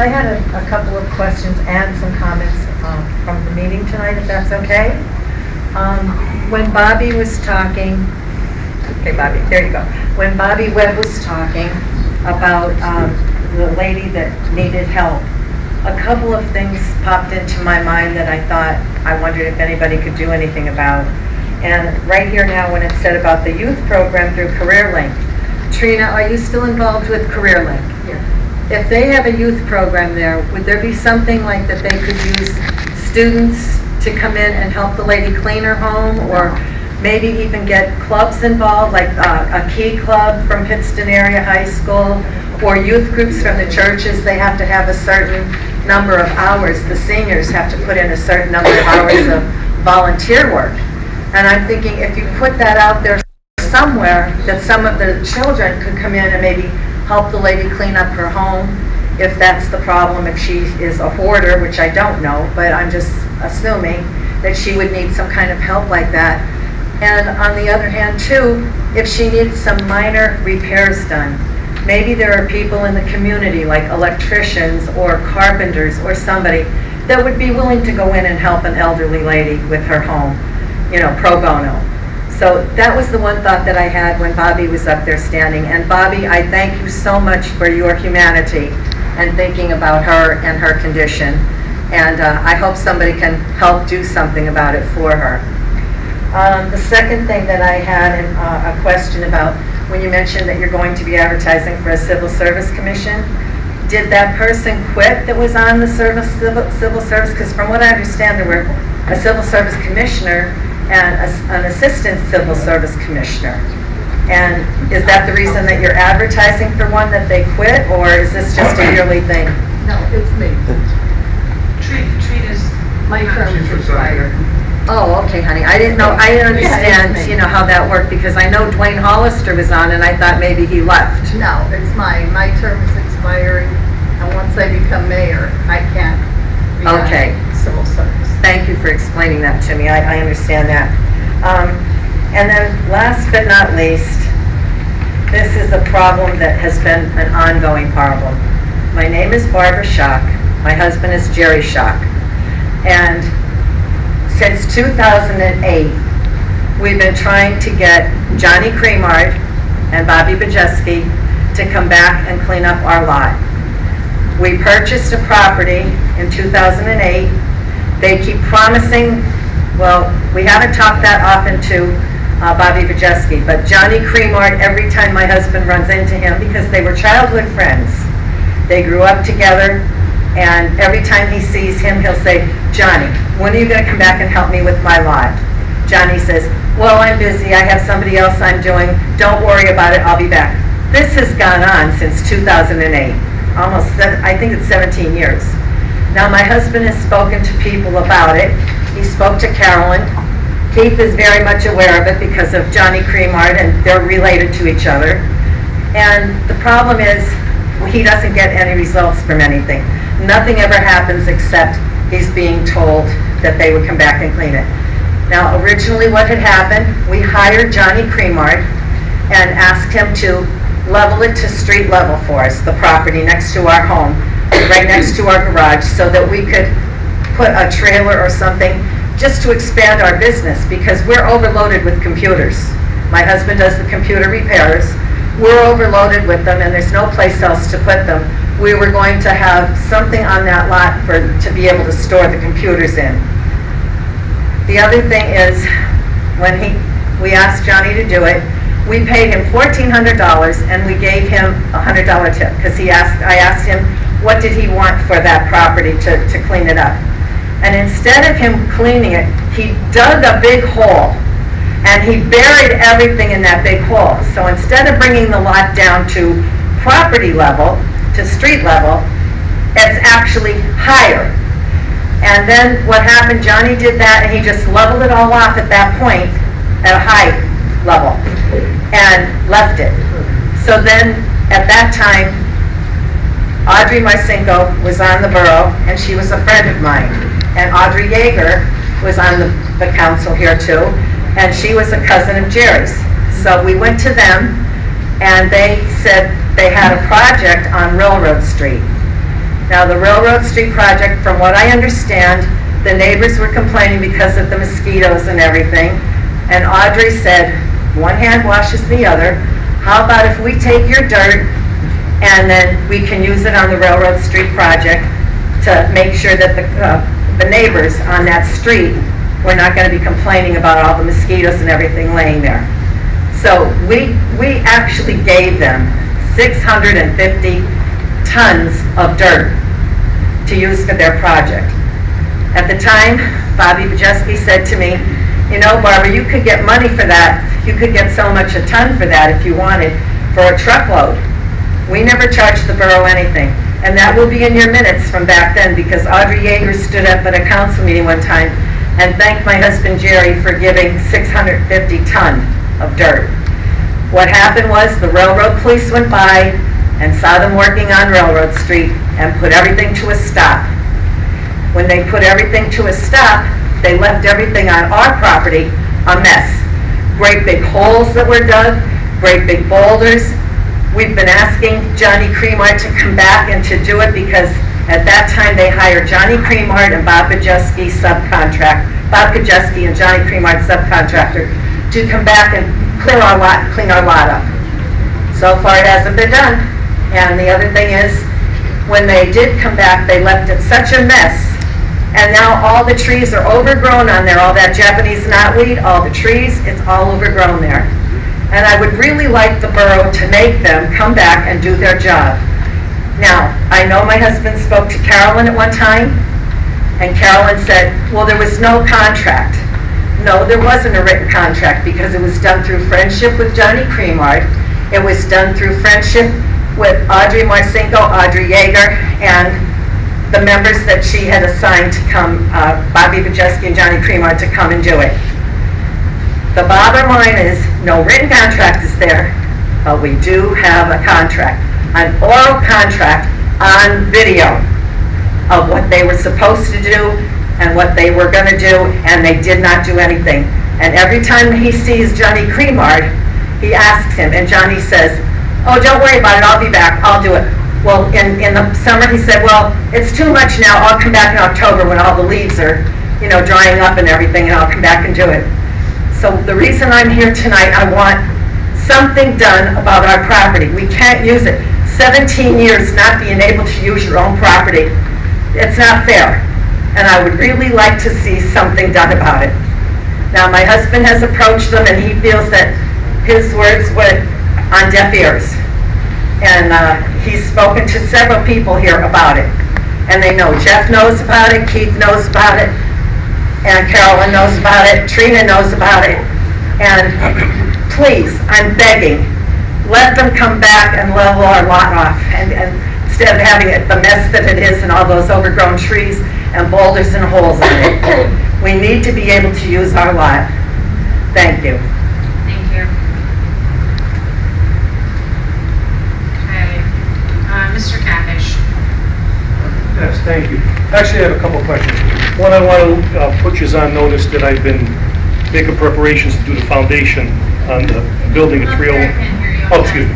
I had a couple of questions and some comments from the meeting tonight, if that's okay. When Bobby was talking, okay, Bobby, there you go. When Bobby Webb was talking about the lady that needed help, a couple of things popped into my mind that I thought, I wondered if anybody could do anything about. And right here now, when it said about the youth program through CareerLink, Trina, are you still involved with CareerLink? Yes. If they have a youth program there, would there be something like that they could use students to come in and help the lady clean her home, or maybe even get clubs involved, like a key club from Pittston Area High School, or youth groups from the churches? They have to have a certain number of hours. The seniors have to put in a certain number of hours of volunteer work. And I'm thinking, if you put that out there somewhere, that some of the children could come in and maybe help the lady clean up her home, if that's the problem, if she is a hoarder, which I don't know, but I'm just assuming that she would need some kind of help like that. And on the other hand too, if she needs some minor repairs done, maybe there are people in the community like electricians or carpenters or somebody that would be willing to go in and help an elderly lady with her home, you know, pro bono. So that was the one thought that I had when Bobby was up there standing. And Bobby, I thank you so much for your humanity and thinking about her and her condition. And I hope somebody can help do something about it for her. The second thing that I had a question about, when you mentioned that you're going to be advertising for a civil service commission, did that person quit that was on the civil service? Because from what I understand, there were a civil service commissioner and an assistant civil service commissioner. And is that the reason that you're advertising for one, that they quit, or is this just a yearly thing? No, it's me. Trina's My term is expired. Oh, okay, honey. I didn't know, I didn't understand, you know, how that worked, because I know Dwayne Hollister was on and I thought maybe he left. No, it's mine. My term is expiring, and once I become mayor, I can't be on Okay. civil service. Thank you for explaining that to me. I understand that. And then last but not least, this is a problem that has been an ongoing problem. My name is Barbara Schock. My husband is Jerry Schock. And since 2008, we've been trying to get Johnny Cremard and Bobby Bejeski to come back and clean up our lot. We purchased a property in 2008. They keep promising, well, we haven't talked that often to Bobby Bejeski, but Johnny Cremard, every time my husband runs into him, because they were childhood friends, they grew up together, and every time he sees him, he'll say, Johnny, when are you going to come back and help me with my lot? Johnny says, well, I'm busy, I have somebody else I'm doing, don't worry about it, I'll be back. This has gone on since 2008, almost, I think it's 17 years. Now, my husband has spoken to people about it. He spoke to Carolyn. Keith is very much aware of it because of Johnny Cremard, and they're related to each other. And the problem is, he doesn't get any results from anything. Nothing ever happens except he's being told that they would come back and clean it. Now, originally what had happened, we hired Johnny Cremard and asked him to level it to street level for us, the property next to our home, right next to our garage, so that we could put a trailer or something just to expand our business, because we're overloaded with computers. My husband does the computer repairs. We're overloaded with them, and there's no place else to put them. We were going to have something on that lot to be able to store the computers in. The other thing is, when we asked Johnny to do it, we paid him $1,400 and we gave him a $100 tip, because I asked him what did he want for that property to clean it up. And instead of him cleaning it, he dug a big hole and he buried everything in that big hole. So instead of bringing the lot down to property level, to street level, it's actually higher. And then what happened, Johnny did that and he just leveled it all off at that point at a high level and left it. So then at that time, Audrey Marcinko was on the Borough, and she was a friend of mine. And Audrey Yeager was on the council here too, and she was a cousin of Jerry's. So we went to them, and they said they had a project on Railroad Street. Now, the Railroad Street project, from what I understand, the neighbors were complaining because of the mosquitoes and everything. And Audrey said, one hand washes the other. How about if we take your dirt and then we can use it on the Railroad Street project to make sure that the neighbors on that street were not going to be complaining about all the mosquitoes and everything laying there. So we actually gave them 650 tons of dirt to use for their project. At the time, Bobby Bejeski said to me, you know, Barbara, you could get money for that. You could get so much a ton for that if you wanted, for a truckload. We never charged the borough anything. And that will be in your minutes from back then, because Audrey Yeager stood up at a council meeting one time and thanked my husband Jerry for giving 650 ton of dirt. What happened was the railroad police went by and saw them working on Railroad Street and put everything to a stop. When they put everything to a stop, they left everything on our property a mess. Great big holes that were dug, great big boulders. We've been asking Johnny Cremard to come back and to do it because at that time they hired Johnny Cremard and Bob Bejeski and Johnny Cremard subcontractor to come back and clean our lot up. So far it hasn't been done. And the other thing is, when they did come back, they left it such a mess. And now all the trees are overgrown on there, all that Japanese knotweed, all the trees, it's all overgrown there. And I would really like the borough to make them come back and do their job. Now, I know my husband spoke to Carolyn at one time, and Carolyn said, well, there was no contract. No, there wasn't a written contract because it was done through friendship with Johnny Cremard. It was done through friendship with Audrey Marcinko, Audrey Yeager, and the members that she had assigned to come, Bobby Bejeski and Johnny Cremard, to come and do it. The bottom line is, no written contract is there, but we do have a contract, an oral contract on video of what they were supposed to do and what they were going to do, and they did not do anything. And every time he sees Johnny Cremard, he asks him, and Johnny says, oh, don't worry about it, I'll be back, I'll do it. Well, in the summer, he said, well, it's too much now, I'll come back in October when all the leaves are, drying up and everything, and I'll come back and do it. So the reason I'm here tonight, I want something done about our property. We can't use it. 17 years not being able to use your own property. It's not fair. And I would really like to see something done about it. Now, my husband has approached them, and he feels that his words went on deaf ears. And he's spoken to several people here about it. And they know. Jeff knows about it, Keith knows about it, and Carolyn knows about it, Trina knows about it. And please, I'm begging, let them come back and level our lot off. And instead of having it the mess that it is and all those overgrown trees and boulders and holes in it. We need to be able to use our lot. Thank you. Thank you. Okay. Mr. Capish. Yes, thank you. Actually, I have a couple of questions. One, I want to put you on notice that I've been making preparations to do the foundation on the building at 301. Oh, excuse me.